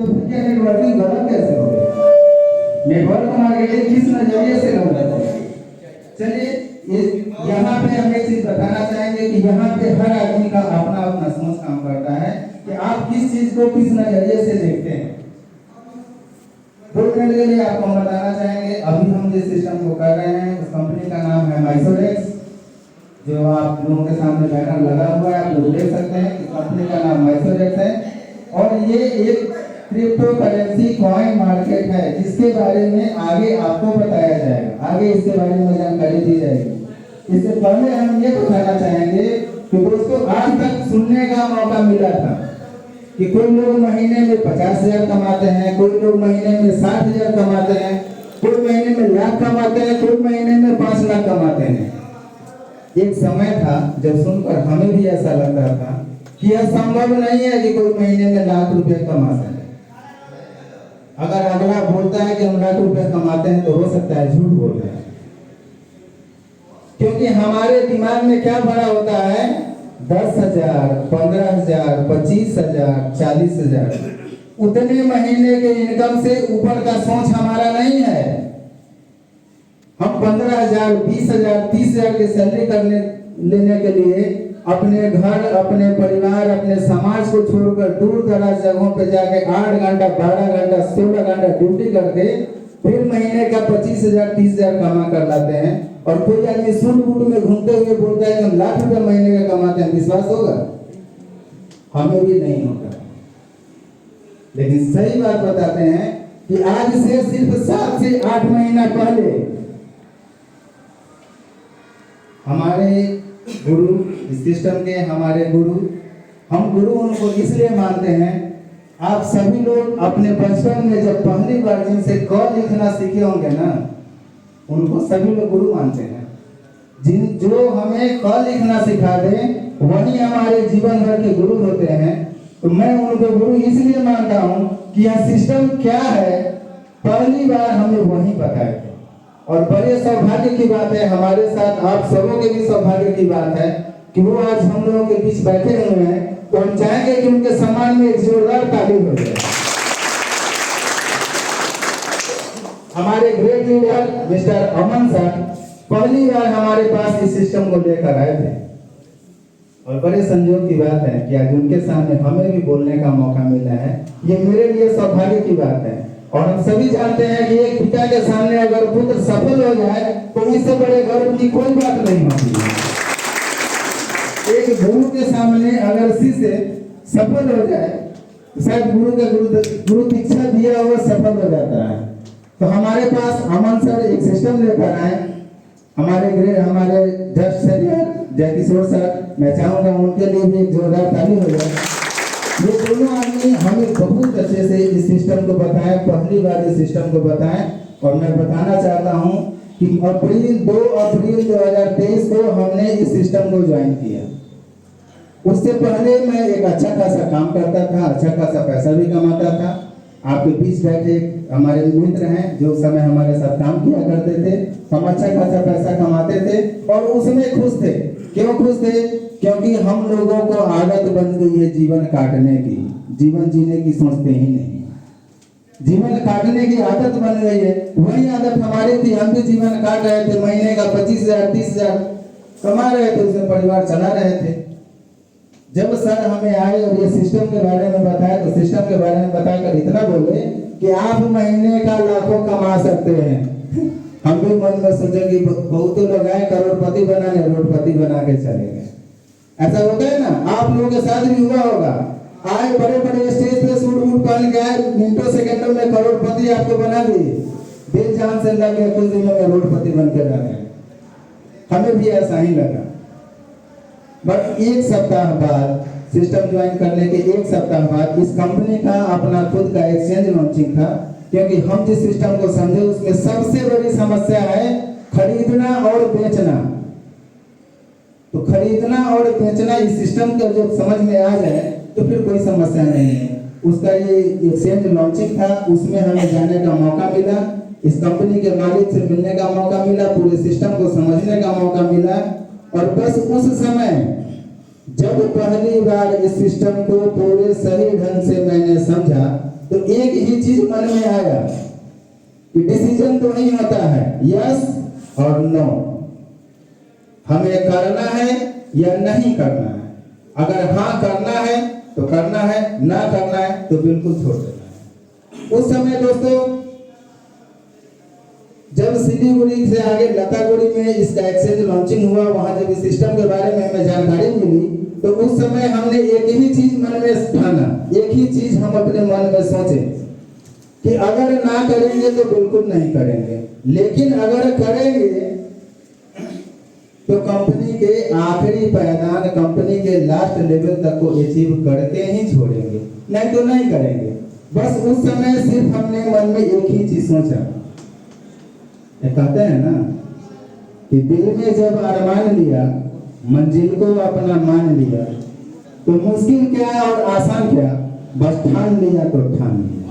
तो फिर क्या नेटवर्किंग गलत कैसे हो गया? नेटवर्क मार्केटिंग किस नजरिए से गलत है? चलिए यहाँ पे हम एक चीज बताना चाहेंगे कि यहाँ पे हर आदमी का अपना अपना सोच काम करता है कि आप किस चीज को किस नजरिए से देखते हैं। 2 मिनट के लिए आपको हम बताना चाहेंगे, अभी हम जिस सिस्टम को कर रहे हैं उस कंपनी का नाम है माइसोडेक्स, जो आप लोगों के सामने बैनर लगा हुआ है, आप लोग देख सकते हैं कि कंपनी का नाम माइसोडेक्स है। और ये एक क्रिप्टो करेंसी कॉइन मार्केट है जिसके बारे में आगे आपको बताया जाएगा, आगे इसके बारे में जानकारी दी जाएगी। इससे पहले हम ये बताना चाहेंगे कि दोस्तों आज तक सुनने का मौका मिला था कि कोई लोग महीने में 50,000 कमाते हैं, कोई लोग महीने में 60,000 कमाते हैं, कोई महीने में लाख कमाते हैं, कोई महीने में 5 लाख कमाते हैं। एक समय था जब सुनकर हमें भी ऐसा लगता था कि यह संभव नहीं है कि कोई महीने में लाख रुपए कमा सके। अगर अगला बोलता है कि हम लाख रुपए कमाते हैं तो हो सकता है झूठ बोल रहे हैं, क्योंकि हमारे दिमाग में क्या भरा होता है 10,000, 15,000, 25,000, 40,000 उतने महीने के इनकम से ऊपर का सोच हमारा नहीं है। हम 15,000, 20,000, 30,000 की सैलरी लेने के लिए अपने घर, अपने परिवार, अपने समाज को छोड़कर दूर दराज जगहों पर जाके 8 घंटा, 12 घंटा, 16 घंटा ड्यूटी करके फिर महीने का 25,000, 30,000 कमा कर लाते हैं। और कोई आदमी सूट बूट में घूमते हुए बोलता है कि हम लाख रुपए महीने का कमाते हैं, विश्वास होगा? हमें भी नहीं होगा। लेकिन सही बात बताते हैं कि आज से सिर्फ 7 से 8 महीना पहले हमारे गुरु, इस सिस्टम के हमारे गुरु, हम गुरु उनको इसलिए मानते हैं, आप सभी लोग अपने बचपन में जब पहली बार जिनसे क लिखना सीखे होंगे ना, उनको सभी लोग गुरु मानते हैं। जो हमें क लिखना सिखा दें वही हमारे जीवन भर के गुरु होते हैं। तो मैं उनको गुरु इसलिए मानता हूँ कि यह सिस्टम क्या है पहली बार हमें वही बताया। और बड़े सौभाग्य की बात है, हमारे साथ आप सबों के भी सौभाग्य की बात है कि वो आज हम लोगों के बीच बैठे हुए हैं। तो हम चाहेंगे कि उनके सम्मान में एक जोरदार ताली हो जाए। हमारे ग्रेट लीडर मिस्टर अमन सर पहली बार हमारे पास इस सिस्टम को लेकर आए थे और बड़े संयोग की बात है कि आज उनके सामने हमें भी बोलने का मौका मिला है। ये मेरे लिए सौभाग्य की बात है। और हम सभी जानते हैं कि एक पिता के सामने अगर पुत्र सफल हो जाए तो इससे बड़े गर्व की कोई बात नहीं होती है। एक गुरु के सामने अगर शिष्य सफल हो जाए तो शायद गुरु दीक्षा दिया हुआ सफल हो जाता है। तो हमारे पास अमन सर एक सिस्टम लेकर आए, हमारे जस्ट सीनियर जय किशोर सर, मैं चाहूंगा उनके लिए भी एक जोरदार ताली हो जाए। ये दोनों आदमी हमें बहुत अच्छे से इस सिस्टम को बताएं, पहली बार इस सिस्टम को बताएं। और मैं बताना चाहता हूं कि 2 अप्रैल 2023 को हमने इस सिस्टम को ज्वाइन किया। उससे पहले मैं एक अच्छा खासा काम करता था, अच्छा खासा पैसा भी कमाता था। आपके बीच बैठे हमारे मित्र हैं जो समय हमारे साथ काम किया करते थे। हम अच्छा खासा पैसा कमाते थे और उसमें खुश थे। क्यों खुश थे? क्योंकि हम लोगों को आदत बन गई है जीवन काटने की, जीवन जीने की सोचते ही नहीं। जीवन काटने की आदत बन गई है। वही आदत हमारी थी, हम भी जीवन काट रहे थे। महीने का 25,000, 30,000 कमा रहे थे, उसमें परिवार चला रहे थे। जब सर हमें आए और ये सिस्टम के बारे में बताया तो सिस्टम के बारे में बताकर इतना बोले कि आप महीने का लाखों कमा सकते हैं। हम भी मन में सोचे कि बहुत लोग आए करोड़पति बनाने, रोडपति बना के चले गए। ऐसा होता है ना, आप लोगों के साथ भी हुआ होगा। आए बड़े बड़े स्टेज पे सूट बूट पहन के आए, मिनटों सेकंडों में करोड़पति आपको बना दिए। दिल जान से लगे कुछ दिनों में रोडपति बन के रह गए। हमें भी ऐसा ही लगा। बट 1 सप्ताह बाद, सिस्टम ज्वाइन करने के 1 सप्ताह बाद इस कंपनी का अपना खुद का एक्सचेंज लॉन्चिंग था। क्योंकि हम जिस सिस्टम को समझे उसमें सबसे बड़ी समस्या है खरीदना और बेचना। तो खरीदना और बेचना इस सिस्टम का जब समझ में आ जाए तो फिर कोई समस्या नहीं है। उसका ये एक्सचेंज लॉन्चिंग था, उसमें हमें जाने का मौका मिला, इस कंपनी के मालिक से मिलने का मौका मिला, पूरे सिस्टम को समझने का मौका मिला। और बस उस समय जब पहली बार इस सिस्टम को पूरे सही ढंग से मैंने समझा तो एक ही चीज मन में आया कि डिसीजन तो नहीं होता है यस और नो, हमें करना है या नहीं करना है। अगर हाँ करना है तो करना है, ना करना है तो बिल्कुल छोड़ देना है। उस समय दोस्तों जब सिलीगुड़ी से आगे लतागुड़ी में इसका एक्सचेंज लॉन्चिंग हुआ, वहां जब इस सिस्टम के बारे में हमें जानकारी मिली तो उस समय हमने एक ही चीज मन में ठाना, एक ही चीज हम अपने मन में सोचे कि अगर ना करेंगे तो बिल्कुल नहीं करेंगे, लेकिन अगर करेंगे तो कंपनी के आखिरी पायदान, कंपनी के लास्ट लेवल तक को अचीव करके ही छोड़ेंगे, नहीं तो नहीं करेंगे। बस उस समय सिर्फ हमने मन में एक ही चीज सोचा। कहते हैं ना कि दिल में जब अरमान लिया, मंजिल को अपना मान लिया, तो मुश्किल क्या और आसान क्या, बस ठान लिया तो ठान लिया।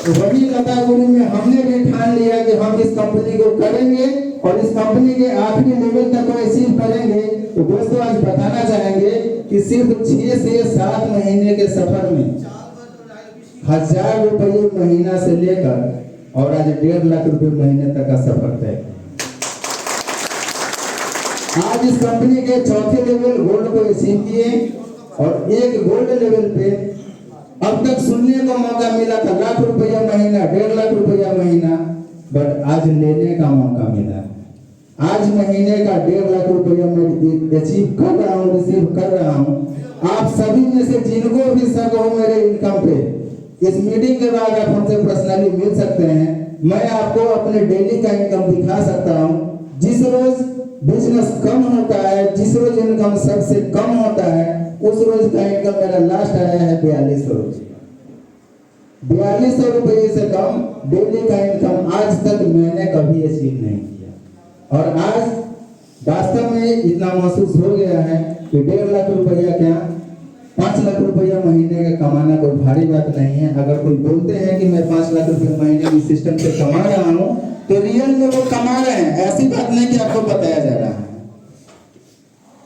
तो वही लतागुड़ी में हमने भी ठान लिया कि हम इस कंपनी को करेंगे और इस कंपनी के आखिरी लेवल तक को अचीव करेंगे। तो दोस्तों आज बताना चाहेंगे कि सिर्फ 6 से 7 महीने के सफर में 1000 रुपये महीना से लेकर और आज 1.5 लाख रुपए महीने तक का सफर तय। आज इस कंपनी के चौथे लेवल गोल्ड को अचीव किए और एक गोल्ड लेवल पे अब तक सुनने को मौका मिला था 1 लाख रुपया महीना, 1.5 लाख रुपया महीना, बट आज लेने का मौका मिला। आज महीने का 1.5 लाख रुपया मैं अचीव कर रहा हूँ, रिसीव कर रहा हूँ। आप सभी में से जिनको भी शक हो मेरे इनकम पे, इस मीटिंग के बाद आप हमसे पर्सनली मिल सकते हैं। मैं आपको अपने डेली का इनकम दिखा सकता हूँ। जिस रोज बिजनेस कम होता है, जिस रोज इनकम सबसे कम होता है, उस रोज का इनकम मेरा लास्ट आया है 4200 रुपये। 4200 रुपये से कम डेली का इनकम आज तक मैंने कभी अचीव नहीं किया। और आज वास्तव में इतना महसूस हो गया है कि 1.5 लाख रुपया क्या 5 लाख रुपया महीने का कमाना कोई भारी बात नहीं है। अगर कोई बोलते हैं कि मैं 5 लाख रुपया महीने इस सिस्टम से कमा रहा हूँ तो रियल में वो कमा रहे हैं, ऐसी बात नहीं कि आपको बताया जा रहा है।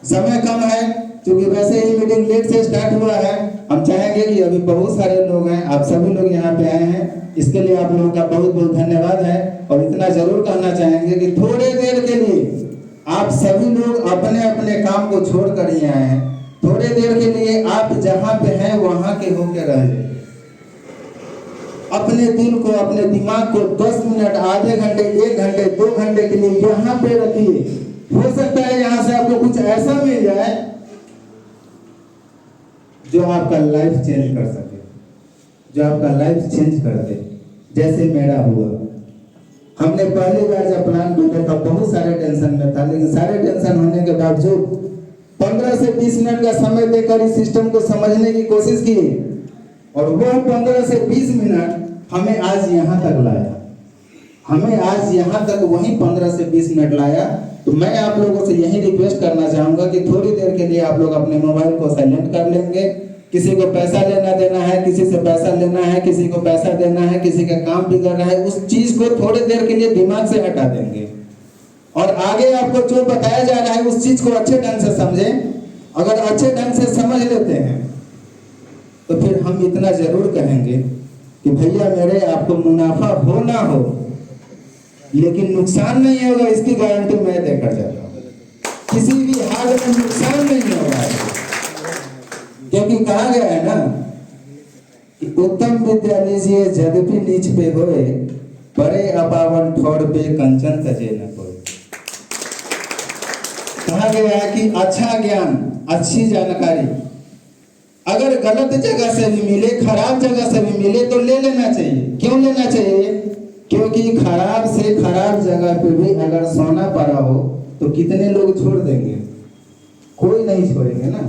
समय कम है क्योंकि वैसे ही मीटिंग लेट से स्टार्ट हुआ है। हम चाहेंगे कि अभी बहुत सारे लोग हैं, आप सभी लोग यहाँ पे आए हैं, इसके लिए आप लोगों का बहुत बहुत धन्यवाद है। और इतना जरूर कहना चाहेंगे कि थोड़े देर के लिए आप सभी लोग अपने अपने काम को छोड़ कर ही आए हैं। थोड़े देर के लिए आप जहाँ पे हैं वहां के होके रह जाइए। अपने दिल को, अपने दिमाग को 10 मिनट, आधे घंटे, 1 घंटे, 2 घंटे के लिए यहाँ पे रखिए। हो सकता है यहाँ से आपको कुछ ऐसा मिल जाए जो आपका लाइफ चेंज कर सके, जो आपका लाइफ चेंज कर दे, जैसे मेरा हुआ। हमने पहली बार जब प्लान किया था बहुत सारे टेंशन में था, लेकिन सारे टेंशन होने के बावजूद 15 से 20 मिनट का समय देकर इस सिस्टम को समझने की कोशिश की और वो 15 से 20 मिनट हमें आज यहाँ तक लाया। हमें आज यहाँ तक वही 15 से 20 मिनट लाया। तो मैं आप लोगों से यही रिक्वेस्ट करना चाहूंगा कि थोड़ी देर के लिए आप लोग अपने मोबाइल को साइलेंट कर लेंगे। किसी को पैसा लेना देना है, किसी से पैसा लेना है, किसी को पैसा देना है, किसी का काम बिगड़ रहा है, उस चीज को थोड़ी देर के लिए दिमाग से हटा देंगे और आगे आपको जो बताया जा रहा है उस चीज को अच्छे ढंग से समझें। अगर अच्छे ढंग से समझ लेते हैं तो फिर हम इतना जरूर कहेंगे कि भैया मेरे आपको मुनाफा हो ना हो लेकिन नुकसान नहीं होगा, इसकी गारंटी मैं देकर जाता हूँ। किसी भी हाल में नुकसान नहीं होगा, क्योंकि कहा गया है ना कि उत्तम विद्या लीजिए यद्यपि नीच पे होए, बड़े अपावन ठोर पे कंचन तजे न कोई। कहा गया है कि अच्छा ज्ञान, अच्छी जानकारी अगर गलत जगह से भी मिले, खराब जगह से भी मिले तो ले लेना चाहिए। क्यों लेना चाहिए? क्योंकि खराब से खराब जगह पे भी अगर सोना पड़ा हो तो कितने लोग छोड़ देंगे? कोई नहीं छोड़ेंगे ना।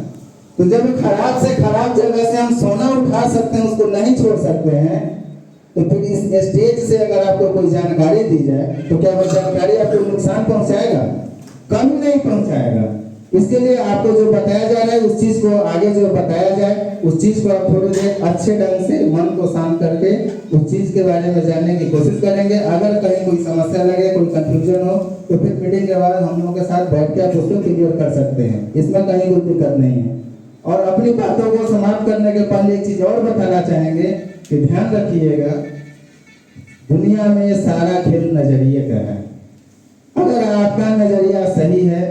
तो जब खराब से खराब जगह से हम सोना उठा सकते हैं, उसको नहीं छोड़ सकते हैं, तो फिर इस स्टेज से अगर आपको कोई जानकारी दी जाए तो क्या वो जानकारी आपको नुकसान पहुंचाएगा? कभी नहीं पहुंचाएगा। इसके लिए आपको जो बताया जा रहा है उस चीज को आगे जो बताया जाए उस चीज को आप थोड़ी देर अच्छे ढंग से मन को शांत करके उस चीज के बारे में जानने की कोशिश करेंगे। अगर कहीं कोई समस्या लगे, कोई कंफ्यूजन हो तो फिर मीटिंग के बाद हम लोगों के साथ बैठ के आप उसको क्लियर कर सकते हैं। इसमें कहीं कोई दिक्कत नहीं है। और अपनी बातों को समाप्त करने के पहले एक चीज और बताना चाहेंगे कि ध्यान रखिएगा, दुनिया में ये सारा खेल नजरिए का है। अगर आपका नजरिया सही है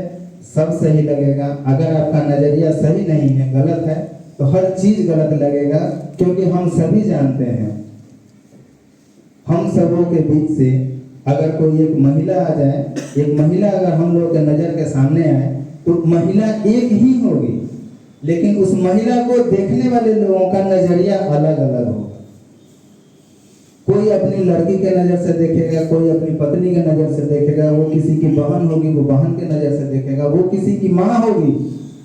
सब सही लगेगा, अगर आपका नजरिया सही नहीं है, गलत है, तो हर चीज गलत लगेगा। क्योंकि हम सभी जानते हैं, हम सबों के बीच से अगर कोई एक महिला आ जाए, एक महिला अगर हम लोग के नजर के सामने आए तो महिला एक ही होगी, लेकिन उस महिला को देखने वाले लोगों का नजरिया अलग अलग होगा। कोई अपनी लड़की के नजर से देखेगा, कोई अपनी पत्नी के नजर से देखेगा, वो किसी की बहन होगी वो बहन के नजर से देखेगा, वो किसी की माँ होगी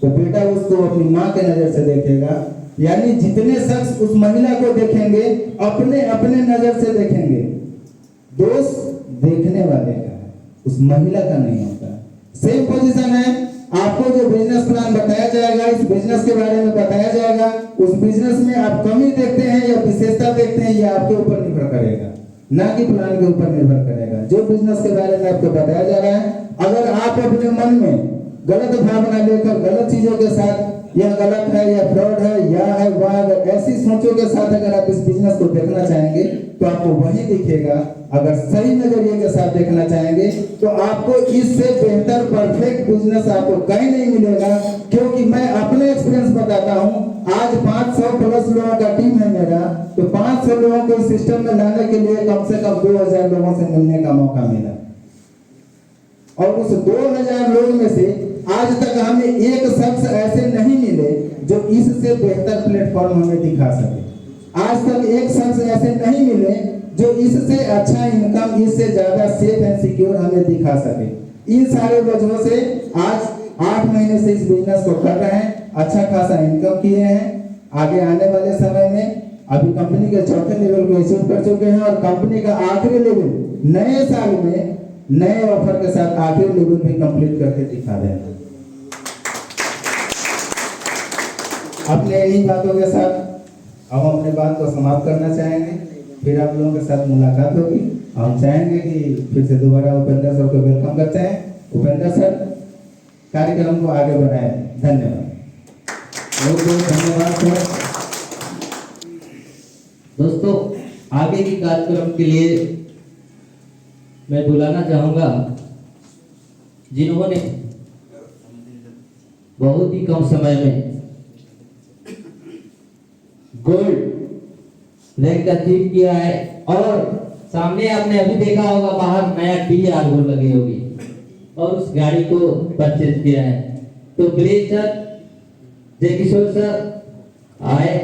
तो बेटा उसको अपनी माँ के नजर से देखेगा। यानी जितने शख्स उस महिला को देखेंगे अपने अपने नजर से देखेंगे। दोष देखने वाले का है, उस महिला का नहीं होता। सेम पोजीशन है, आपको जो बिजनेस प्लान बताया जाएगा, इस बिजनेस के बारे में बताया जाएगा, उस बिजनेस में आप कमी देखते हैं या विशेषता देखते हैं, ये आपके ऊपर निर्भर करेगा, ना कि प्लान के ऊपर निर्भर करेगा। जो बिजनेस के बारे में आपको बताया जा रहा है, अगर आप अपने मन में गलत भावना लेकर गलत चीजों के साथ यह गलत है या फ्रॉड है या है वह, अगर ऐसी सोचों के साथ अगर आप इस बिजनेस को देखना चाहेंगे तो आपको वही दिखेगा। अगर सही नजरिए के साथ देखना चाहेंगे तो आपको इससे बेहतर परफेक्ट बिजनेस आपको कहीं नहीं मिलेगा। क्योंकि मैं अपने एक्सपीरियंस बताता हूँ, आज 500 प्लस लोगों का टीम है मेरा, तो 500 लोगों को इस सिस्टम में लाने के लिए कम से कम 2000 लोगों से मिलने का मौका मिला, और उस 2000 लोग में से आज तक हमें एक शख्स ऐसे नहीं मिले जो इससे बेहतर प्लेटफॉर्म हमें दिखा सके। आज तक एक शख्स ऐसे नहीं मिले जो इससे अच्छा इनकम, इससे ज्यादा सेफ एंड सिक्योर हमें दिखा सके। इन सारे वजहों से आज 8 महीने से इस बिजनेस को कर रहे हैं, अच्छा खासा इनकम किए हैं। आगे आने वाले समय में अभी कंपनी के चौथे लेवल को अचीव कर चुके हैं, और कंपनी का आखिरी लेवल नए साल में नए ऑफर के साथ आखिरी लेवल भी कंप्लीट करके दिखा देंगे। अपने इन्हीं बातों के साथ हम अपने बात को समाप्त करना चाहेंगे, फिर आप लोगों के साथ मुलाकात होगी। हम चाहेंगे कि फिर से दोबारा उपेंद्र सर को वेलकम करते हैं। उपेंद्र सर कार्यक्रम को आगे बढ़ाएं। धन्यवाद, बहुत बहुत धन्यवाद सर। दोस्तों, आगे के कार्यक्रम के लिए मैं बुलाना चाहूंगा जिन्होंने बहुत ही कम समय में गोल्ड रैंक अचीव किया है, और सामने आपने अभी देखा होगा बाहर नया TR लगी होगी, और उस गाड़ी को परचेज किया है। तो प्लीज सर, जय किशोर सर आए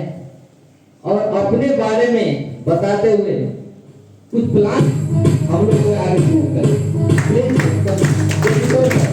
और अपने बारे में बताते हुए कुछ प्लान हम लोग को आगे शुरू करें। प्लीज जय किशोर सर।